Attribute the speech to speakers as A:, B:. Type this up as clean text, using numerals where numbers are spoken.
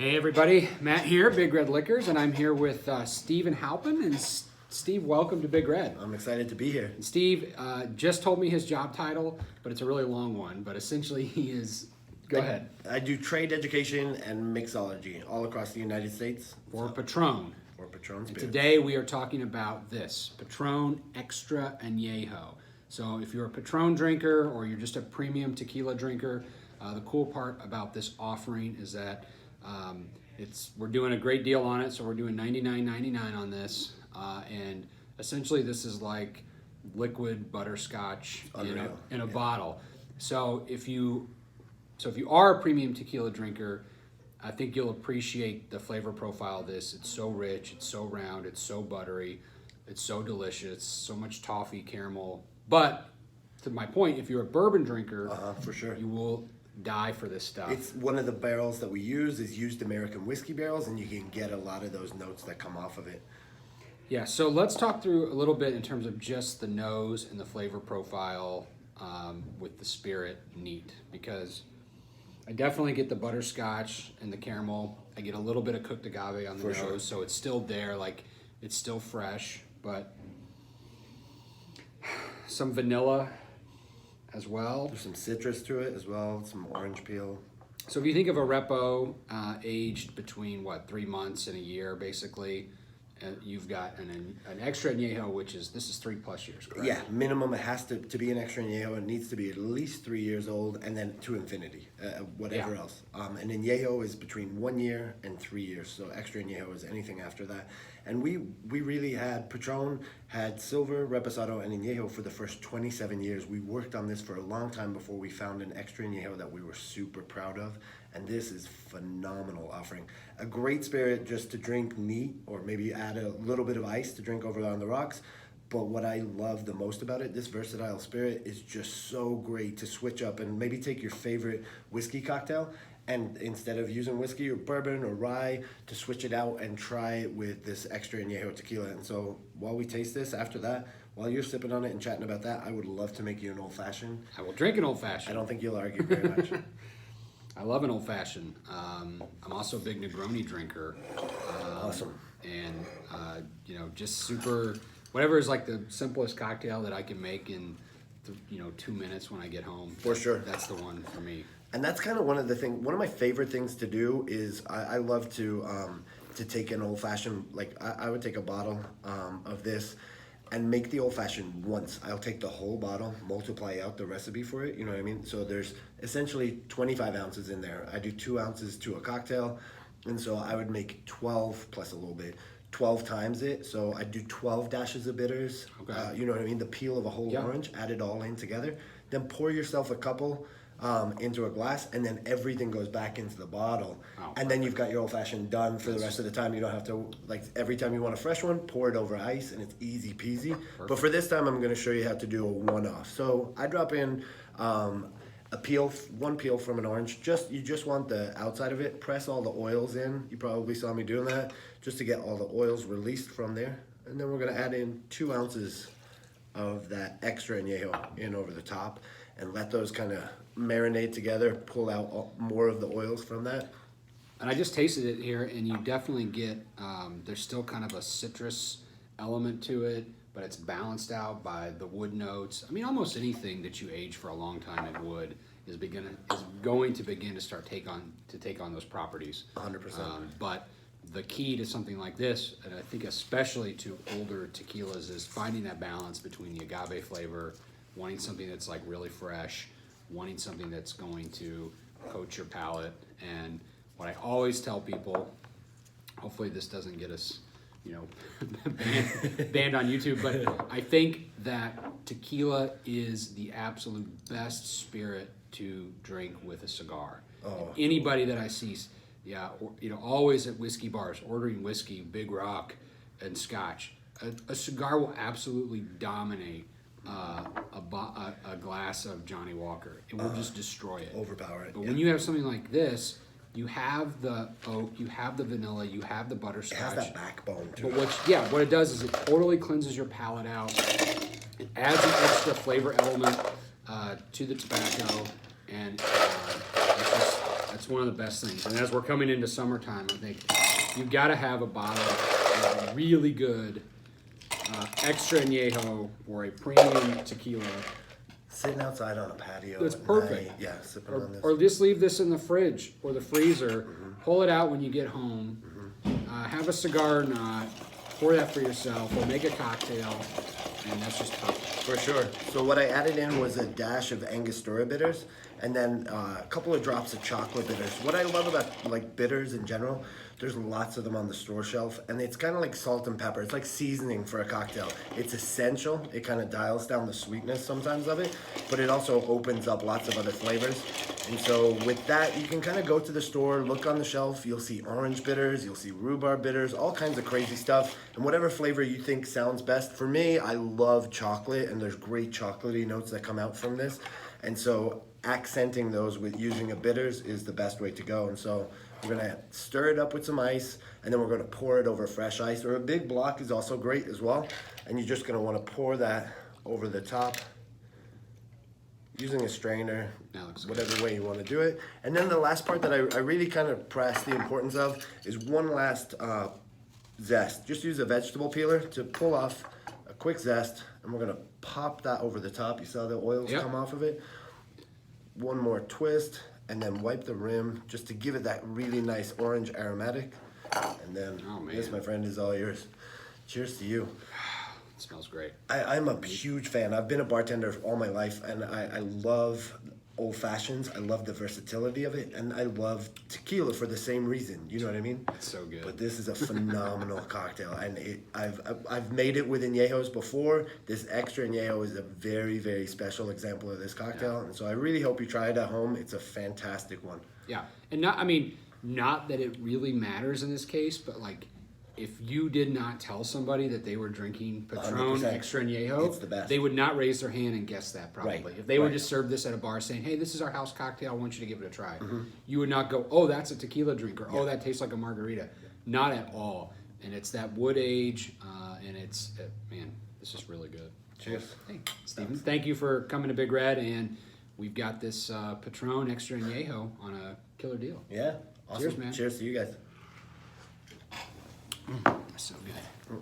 A: Hey everybody, Matt here, Big Red Liquors, and I'm here with Stephen Halpin. And Steve, welcome to Big Red.
B: I'm excited to be here.
A: And Steve just told me his job title, but it's a really long one. But essentially, he is. Go ahead.
B: I do trade education and mixology all across the United States.
A: For Patron.
B: For Patron
A: And
B: Spirits.
A: today we are talking about this Patron EXTRA Anejo. So if you're a Patron drinker or you're just a premium tequila drinker, the cool part about this offering is that we're doing a great deal on it. So we're doing $99.99 on this, and essentially this is like liquid butterscotch in a bottle. So if you are a premium tequila drinker, I think you'll appreciate the flavor profile of this. It's so rich, it's so round, it's so buttery, it's so delicious, so much toffee, caramel. But to my point, if you're a bourbon drinker,
B: for sure,
A: you will die for this stuff.
B: It's one of the barrels that we use is used American whiskey barrels, and you can get a lot of those notes that come off of it.
A: Yeah, so let's talk through a little bit in terms of just the nose and the flavor profile with the spirit neat, because I definitely get the butterscotch and the caramel. I get a little bit of cooked agave on the nose, so it's still there, like it's still fresh, but some vanilla as well.
B: There's some citrus to it as well, some orange peel.
A: So if you think of a repo aged between 3 months and a year, basically, you've got an extra añejo, this is 3+ years, correct?
B: Yeah, minimum. It has to be an extra añejo. It needs to be at least 3 years old, and then to infinity, whatever else. An añejo is between 1 year and 3 years. So extra añejo is anything after that. And we really had Patron had silver, reposado, and añejo for the first 27 years. We worked on this for a long time before we found an extra añejo that we were super proud of. And this is phenomenal offering. A great spirit just to drink neat, or maybe add a little bit of ice to drink over on the rocks. But what I love the most about it, this versatile spirit is just so great to switch up and maybe take your favorite whiskey cocktail, and instead of using whiskey or bourbon or rye, to switch it out and try it with this extra añejo tequila. And so while we taste this, after that, while you're sipping on it and chatting about that, I would love to make you an old fashioned.
A: I will drink an old fashioned.
B: I don't think you'll argue very much.
A: I love an old fashioned. I'm also a big Negroni drinker.
B: Awesome.
A: And just super, whatever is like the simplest cocktail that I can make in 2 minutes when I get home.
B: For sure.
A: That's the one for me.
B: And that's kind of one of my favorite things to do is I love to take an old fashioned, like I would take a bottle of this and make the old fashioned once. I'll take the whole bottle, multiply out the recipe for it, you know what I mean? So there's essentially 25 ounces in there. I do 2 ounces to a cocktail, and so I would make 12 plus a little bit, 12 times it. So I do 12 dashes of bitters, you know what I mean? The peel of a whole orange, add it all in together. Then pour yourself a couple into a glass, and then everything goes back into the bottle. And then you've got your old-fashioned done for the rest of the time. You don't have to, every time you want a fresh one, pour it over ice, and it's easy peasy. Perfect. But for this time, I'm going to show you how to do a one-off. So I drop in one peel from an orange. You just want the outside of it. Press all the oils in. You probably saw me doing that, just to get all the oils released from there. And then we're going to add in 2 ounces of that extra añejo in over the top, and let those kind of marinate together, pull out more of the oils from that.
A: And I just tasted it here, and you definitely get, there's still kind of a citrus element to it, but it's balanced out by the wood notes. I mean, almost anything that you age for a long time in wood is going to begin to take on those properties.
B: 100%.
A: But the key to something like this, and I think especially to older tequilas, is finding that balance between the agave flavor, wanting something that's like really fresh, wanting something that's going to coat your palate. And what I always tell people, hopefully this doesn't get us, banned on YouTube, but I think that tequila is the absolute best spirit to drink with a cigar. Anybody that I see, always at whiskey bars, ordering whiskey, Big Rock, and Scotch, a cigar will absolutely dominate a glass of Johnny Walker. It will just destroy it.
B: Overpower it.
A: But when you have something like this, you have the oak, you have the vanilla, you have the butterscotch.
B: It has that backbone to
A: it. But what it does is it totally cleanses your palate out. It adds an extra flavor element to the tobacco, and that's one of the best things. And as we're coming into summertime, I think you've got to have a bottle of really good extra añejo or a premium tequila.
B: Sitting outside on a patio.
A: It's
B: at
A: perfect.
B: night. Yeah, sipping on this.
A: Or just leave this in the fridge or the freezer. Pull it out when you get home. Have a cigar knot. Pour that for yourself. Or make a cocktail. And that's just perfect.
B: For sure. So what I added in was a dash of Angostura bitters, and then a couple of drops of chocolate bitters. What I love about like bitters in general, there's lots of them on the store shelf, and it's kind of like salt and pepper. It's like seasoning for a cocktail. It's essential. It kind of dials down the sweetness sometimes of it, but it also opens up lots of other flavors. And so with that, you can kind of go to the store, look on the shelf. You'll see orange bitters, you'll see rhubarb bitters, all kinds of crazy stuff. And whatever flavor you think sounds best. For me, I love chocolate, and there's great chocolatey notes that come out from this. And so accenting those with using a bitters is the best way to go. And so we're gonna stir it up with some ice, and then we're gonna pour it over fresh ice. Or a big block is also great as well. And you're just gonna wanna pour that over the top using a strainer, whatever way you wanna do it. And then the last part that I really kind of press the importance of is one last zest. Just use a vegetable peeler to pull off a quick zest, and we're gonna pop that over the top. You saw the oils come off of it. One more twist, and then wipe the rim just to give it that really nice orange aromatic. And then this, my friend, is all yours. Cheers to you.
A: It smells great.
B: I'm a huge fan. I've been a bartender all my life, and I love old fashions. I love the versatility of it, and I love tequila for the same reason. You know what I mean?
A: It's so good.
B: But this is a phenomenal cocktail, and I've made it with añejos before. This extra añejo is a very, very special example of this cocktail, and so I really hope you try it at home. It's a fantastic one.
A: Yeah, and not that it really matters in this case, but like, if you did not tell somebody that they were drinking Patron
B: 100%.
A: Extra Anejo,
B: It's the best.
A: they would not raise their hand and guess that probably.
B: Right.
A: If they were
B: Right.
A: just served this at a bar saying, hey, this is our house cocktail, I want you to give it a try. You would not go, oh, that's a tequila drink, or oh, that tastes like a margarita. Not at all. And it's that wood age, and it's, man, this is really good.
B: Cheers.
A: Hey, Stephen, thank you for coming to Big Red, and we've got this Patron Extra Anejo on a killer deal.
B: Yeah. Awesome.
A: Cheers, man.
B: Cheers to you guys.
A: So good.